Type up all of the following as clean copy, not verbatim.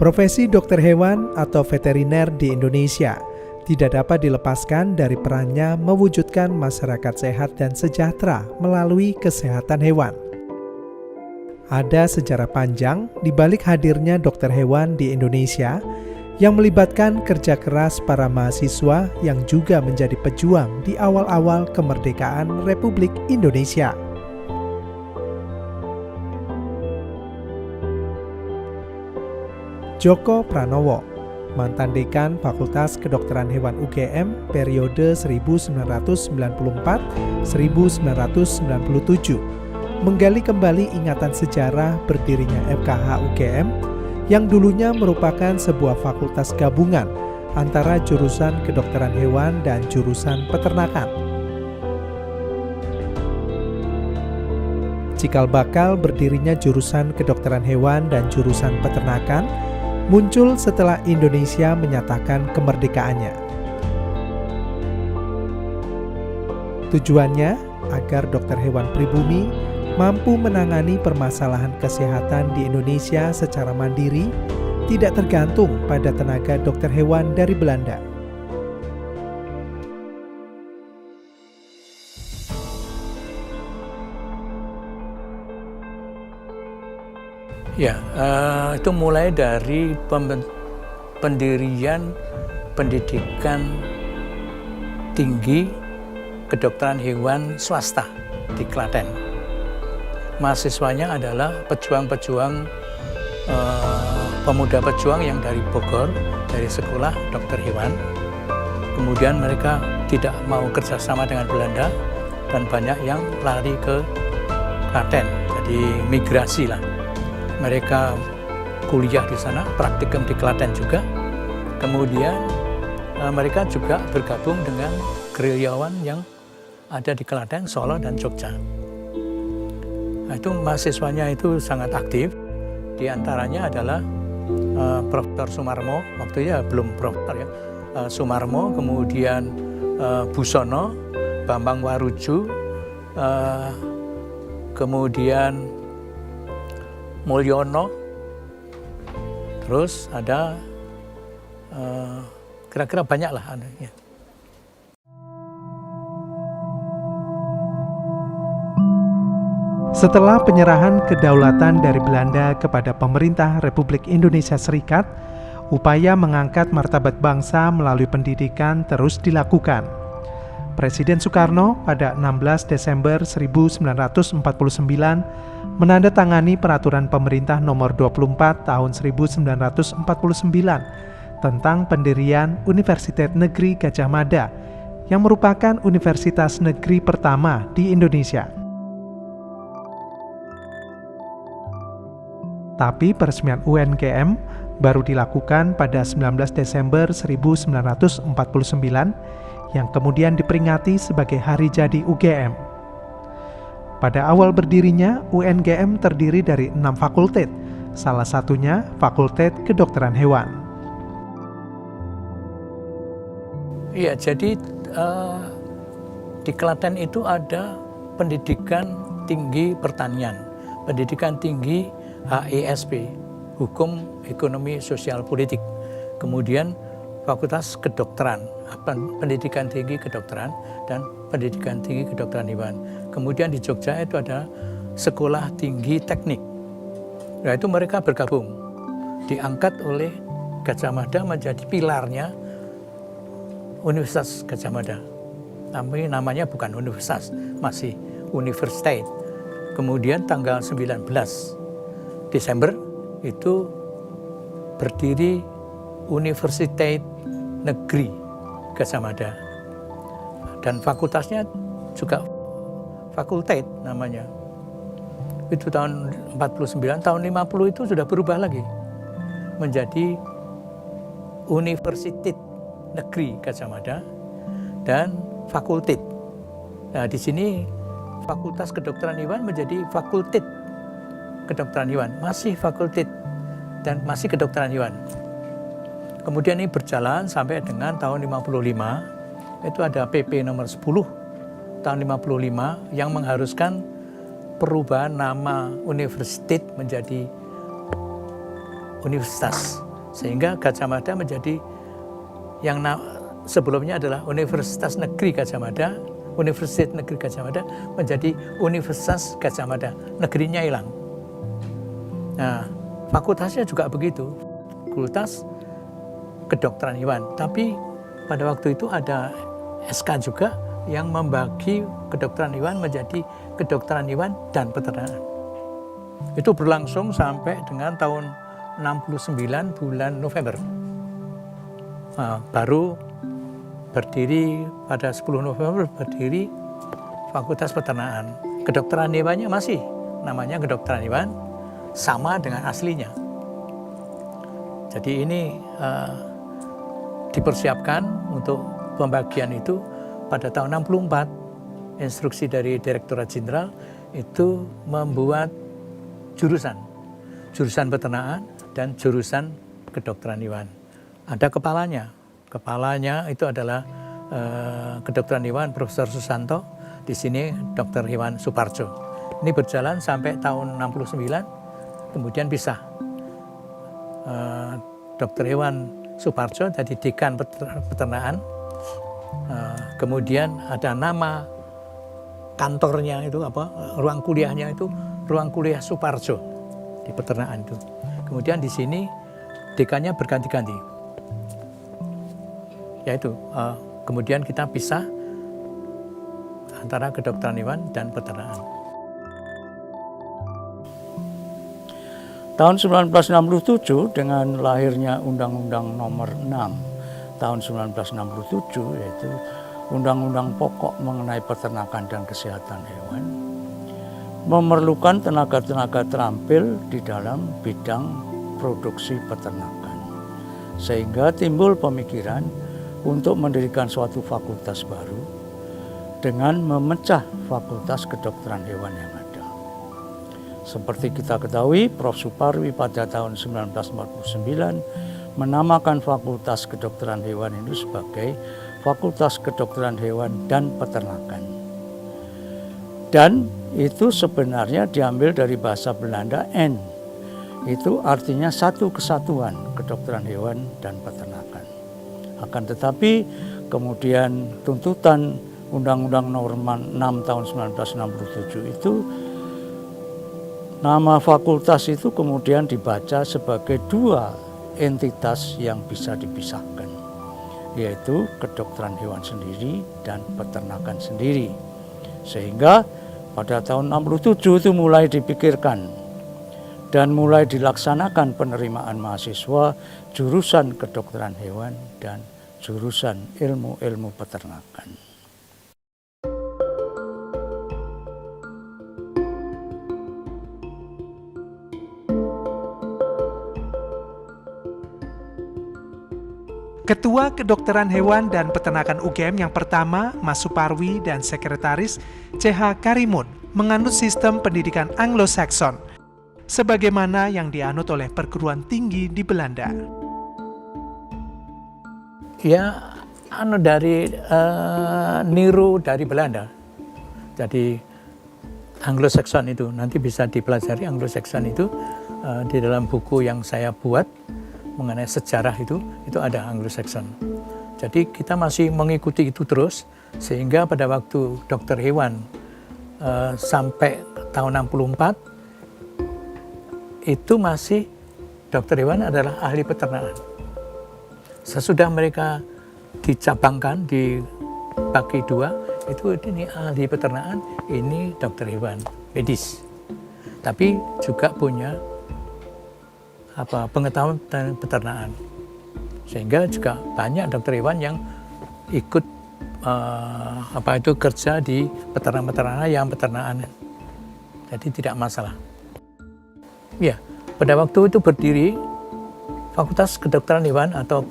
Profesi dokter hewan atau veteriner di Indonesia tidak dapat dilepaskan dari perannya mewujudkan masyarakat sehat dan sejahtera melalui kesehatan hewan. Ada sejarah panjang di balik hadirnya dokter hewan di Indonesia yang melibatkan kerja keras para mahasiswa yang juga menjadi pejuang di awal-awal kemerdekaan Republik Indonesia. Djoko Pranowo, mantan dekan Fakultas Kedokteran Hewan UGM periode 1994-1997, menggali kembali ingatan sejarah berdirinya FKH UGM yang dulunya merupakan sebuah fakultas gabungan antara jurusan kedokteran hewan dan jurusan peternakan. Cikal bakal berdirinya jurusan kedokteran hewan dan jurusan peternakan muncul setelah Indonesia menyatakan kemerdekaannya. Tujuannya agar dokter hewan pribumi mampu menangani permasalahan kesehatan di Indonesia secara mandiri, tidak tergantung pada tenaga dokter hewan dari Belanda. Ya, itu mulai dari pendirian pendidikan tinggi kedokteran hewan swasta di Klaten. Mahasiswanya adalah pejuang-pejuang, pemuda pejuang yang dari Bogor, dari sekolah dokter hewan. Kemudian mereka tidak mau kerjasama dengan Belanda dan banyak yang lari ke Klaten, jadi migrasi lah. Mereka kuliah di sana, praktikum di Klaten juga. Kemudian mereka juga bergabung dengan gerilyawan yang ada di Klaten, Solo, dan Jogja. Nah, itu mahasiswanya itu sangat aktif. Di antaranya adalah Profesor Sumarmo, waktu itu ya belum profesor ya, Sumarmo, kemudian Busono, Bambang Waruju, kemudian Mulyono, terus ada kira-kira banyak lah. Ya. Setelah penyerahan kedaulatan dari Belanda kepada pemerintah Republik Indonesia Serikat, upaya mengangkat martabat bangsa melalui pendidikan terus dilakukan. Presiden Soekarno pada 16 Desember 1949 menandatangani peraturan pemerintah nomor 24 tahun 1949 tentang pendirian Universitas Negeri Gadjah Mada yang merupakan universitas negeri pertama di Indonesia. Tapi peresmian UNGM baru dilakukan pada 19 Desember 1949 yang kemudian diperingati sebagai hari jadi UGM. Pada awal berdirinya, UNGM terdiri dari 6 fakultet, salah satunya Fakultet Kedokteran Hewan. Iya, jadi di Klaten itu ada pendidikan tinggi pertanian, pendidikan tinggi HESP, Hukum, Ekonomi, Sosial, Politik. Kemudian Fakultas Kedokteran, pendidikan tinggi kedokteran, dan pendidikan tinggi kedokteran hewan. Kemudian di Jogja itu ada Sekolah Tinggi Teknik. Nah, itu mereka bergabung, diangkat oleh Gadjah Mada menjadi pilarnya Universitas Gadjah Mada. Tapi namanya bukan universitas, masih Universitas. Kemudian tanggal 19 Desember itu berdiri Universitas Negeri Gadjah Mada, dan fakultasnya juga fakultet namanya. Itu tahun 49, tahun 50 itu sudah berubah lagi menjadi Universitas Negeri Gadjah Mada dan fakultet. Nah, di sini Fakultas Kedokteran Hewan menjadi Fakultet Kedokteran Hewan, masih fakultet dan masih kedokteran hewan. Kemudian ini berjalan sampai dengan tahun 55, itu ada PP nomor 10 tahun 55 yang mengharuskan perubahan nama universitas menjadi universitas. Sehingga Gajah Mada menjadi yang sebelumnya adalah Universitas Negeri Gajah Mada, Universitas Negeri Gajah Mada menjadi Universitas Gajah Mada, negerinya hilang. Nah, fakultasnya juga begitu, Fakultas Kedokteran Hewan. Tapi pada waktu itu ada SK juga yang membagi kedokteran hewan menjadi kedokteran hewan dan peternakan. Itu berlangsung sampai dengan tahun 69 bulan November. Nah, baru berdiri pada 10 November berdiri Fakultas Peternakan. Kedokteran hewannya masih namanya kedokteran hewan, sama dengan aslinya. Jadi ini dipersiapkan untuk pembagian itu pada tahun 64. Instruksi dari Direktorat Jenderal itu membuat jurusan peternakan dan jurusan kedokteran hewan. Ada kepalanya itu adalah kedokteran hewan Profesor Susanto, di sini Dr. Hewan Suparjo. Ini berjalan sampai tahun 69, kemudian pisah. Dr. Hewan Suparjo jadi dekan peternakan, kemudian ada nama kantornya itu ruang kuliahnya itu ruang kuliah Suparjo di peternakan itu. Kemudian di sini dekannya berganti-ganti. Yaitu kemudian kita pisah antara kedokteran hewan dan peternakan. Tahun 1967 dengan lahirnya Undang-Undang Nomor 6 tahun 1967, yaitu Undang-Undang Pokok mengenai Peternakan dan Kesehatan Hewan, memerlukan tenaga-tenaga terampil di dalam bidang produksi peternakan. Sehingga timbul pemikiran untuk mendirikan suatu fakultas baru dengan memecah fakultas kedokteran hewan yang ada. Seperti kita ketahui, Prof. Suparwi pada tahun 1949 menamakan Fakultas Kedokteran Hewan itu sebagai Fakultas Kedokteran Hewan dan Peternakan. Dan itu sebenarnya diambil dari bahasa Belanda N. Itu artinya satu kesatuan kedokteran hewan dan peternakan. Akan tetapi kemudian tuntutan Undang-Undang Nomor 6 tahun 1967 itu nama fakultas itu kemudian dibaca sebagai dua entitas yang bisa dipisahkan, yaitu kedokteran hewan sendiri dan peternakan sendiri. Sehingga pada tahun 67 itu mulai dipikirkan dan mulai dilaksanakan penerimaan mahasiswa jurusan kedokteran hewan dan jurusan ilmu-ilmu peternakan. Ketua Kedokteran Hewan dan Peternakan UGM yang pertama, Mas Suparwi, dan Sekretaris CH Karimun menganut sistem pendidikan Anglo-Saxon, sebagaimana yang dianut oleh perguruan tinggi di Belanda. Ya, niru dari Belanda. Jadi Anglo-Saxon itu nanti bisa dipelajari. Anglo-Saxon itu di dalam buku yang saya buat mengenai sejarah itu ada Anglo-Saxon. Jadi kita masih mengikuti itu terus, sehingga pada waktu dokter hewan sampai tahun 64 itu masih dokter hewan adalah ahli peternakan. Sesudah mereka dicabangkan, dibagi dua, itu ini ahli peternakan, ini dokter hewan medis. Tapi juga punya pengetahuan tentang peternakan, sehingga juga banyak dokter hewan yang ikut kerja di peternak-peternak yang peternakan, jadi tidak masalah. Ya, pada waktu itu berdiri Fakultas Kedokteran Hewan atau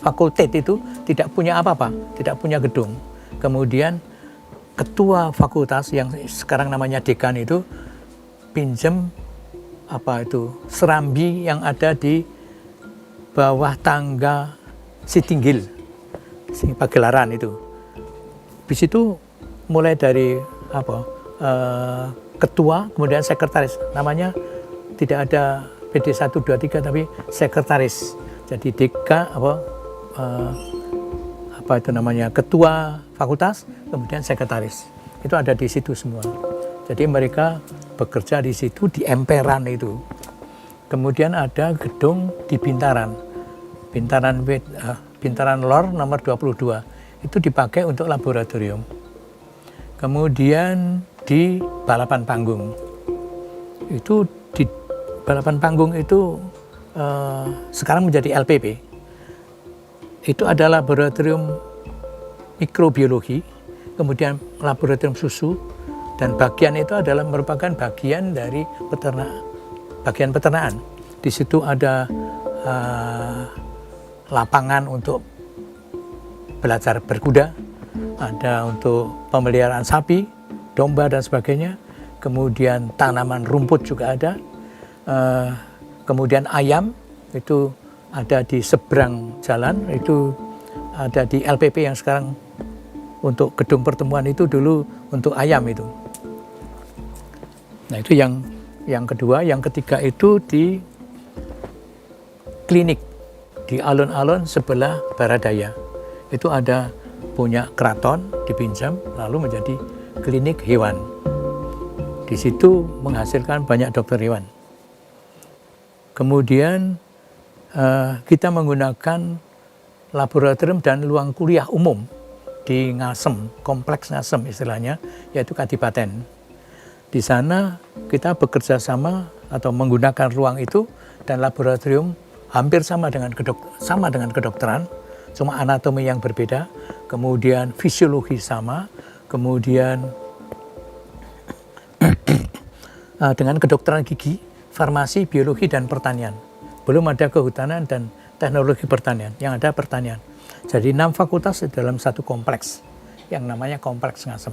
fakultet itu tidak punya apa-apa, tidak punya gedung. Kemudian ketua fakultas yang sekarang namanya dekan itu pinjam serambi yang ada di bawah tangga Sitinggil, Pagelaran itu. Di situ mulai dari ketua, kemudian sekretaris. Namanya tidak ada PD 1, 2, 3 tapi sekretaris. Jadi DK apa itu namanya, ketua fakultas, kemudian sekretaris. Itu ada di situ semua. Jadi mereka bekerja di situ di emperan itu. Kemudian ada gedung di Bintaran. Bintaran Lor nomor 22. Itu dipakai untuk laboratorium. Kemudian di Balapan Panggung. Itu di Balapan Panggung itu sekarang menjadi LPP. Itu ada laboratorium mikrobiologi, kemudian laboratorium susu, dan bagian itu adalah merupakan bagian dari bagian peternakan. Di situ ada lapangan untuk belajar berkuda, ada untuk pemeliharaan sapi, domba dan sebagainya. Kemudian tanaman rumput juga ada. Kemudian ayam itu ada di seberang jalan, itu ada di LPP yang sekarang untuk gedung pertemuan itu dulu untuk ayam itu. Nah itu yang kedua. Yang ketiga itu di klinik di alun-alun sebelah barat daya. Itu ada punya keraton dipinjam lalu menjadi klinik hewan. Di situ menghasilkan banyak dokter hewan. Kemudian kita menggunakan laboratorium dan ruang kuliah umum di Ngasem, kompleks Ngasem istilahnya, yaitu Kadipaten. Di sana kita bekerja sama atau menggunakan ruang itu dan laboratorium hampir sama dengan kedokteran, cuma anatomi yang berbeda, kemudian fisiologi sama, kemudian dengan kedokteran gigi, farmasi, biologi, dan pertanian. Belum ada kehutanan dan teknologi pertanian, yang ada pertanian. Jadi 6 fakultas dalam satu kompleks, yang namanya Kompleks Ngasem.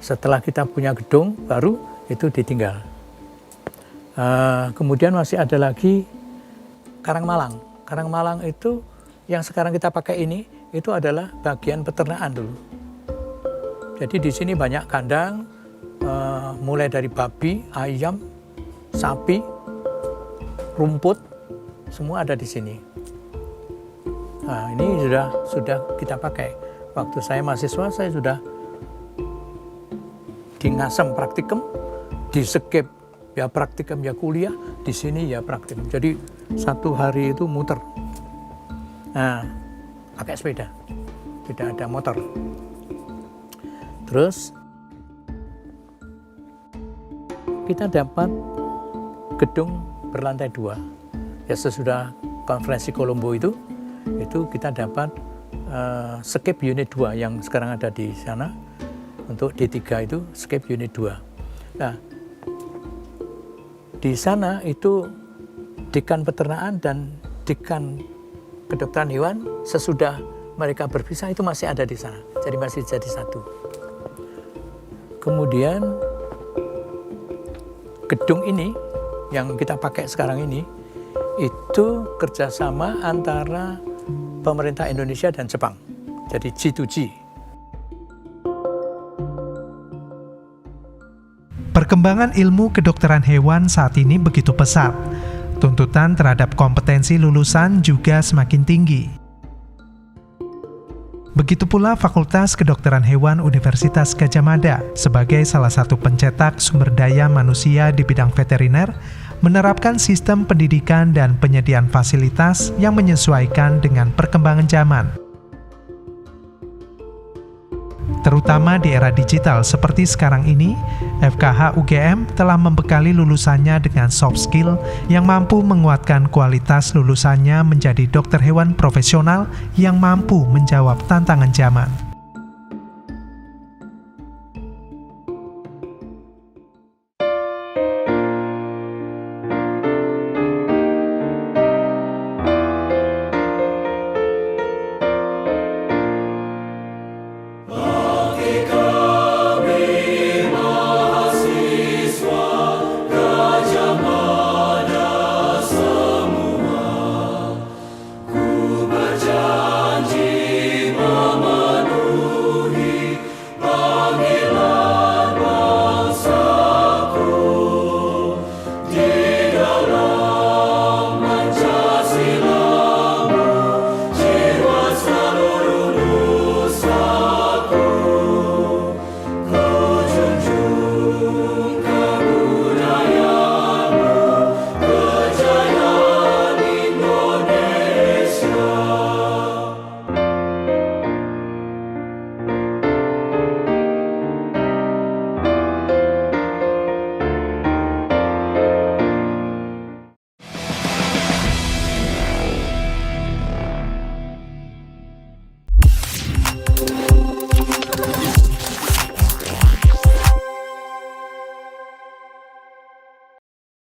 Setelah kita punya gedung baru, itu ditinggal. Kemudian masih ada lagi Karangmalang. Karangmalang itu yang sekarang kita pakai ini, itu adalah bagian peternakan dulu. Jadi di sini banyak kandang, mulai dari babi, ayam, sapi, rumput, semua ada di sini. Nah, ini sudah kita pakai. Waktu saya mahasiswa, saya sudah di Ngasem praktikum, di Sekep ya praktikum ya kuliah, di sini ya praktikum. Jadi satu hari itu muter. Nah, pakai sepeda, tidak ada motor. Terus kita dapat gedung berlantai 2. Ya sesudah konferensi Kolombo itu kita dapat Sekep Unit 2 yang sekarang ada di sana. Untuk D3 itu Sekep Unit 2. Nah, di sana itu dekan peternakan dan dekan kedokteran hewan sesudah mereka berpisah itu masih ada di sana. Jadi masih jadi satu. Kemudian gedung ini yang kita pakai sekarang ini itu kerjasama antara pemerintah Indonesia dan Jepang. Jadi G2G. Perkembangan ilmu kedokteran hewan saat ini begitu pesat. Tuntutan terhadap kompetensi lulusan juga semakin tinggi. Begitu pula Fakultas Kedokteran Hewan Universitas Gadjah Mada sebagai salah satu pencetak sumber daya manusia di bidang veteriner, menerapkan sistem pendidikan dan penyediaan fasilitas yang menyesuaikan dengan perkembangan zaman. Terutama di era digital seperti sekarang ini, FKH UGM telah membekali lulusannya dengan soft skill yang mampu menguatkan kualitas lulusannya menjadi dokter hewan profesional yang mampu menjawab tantangan zaman.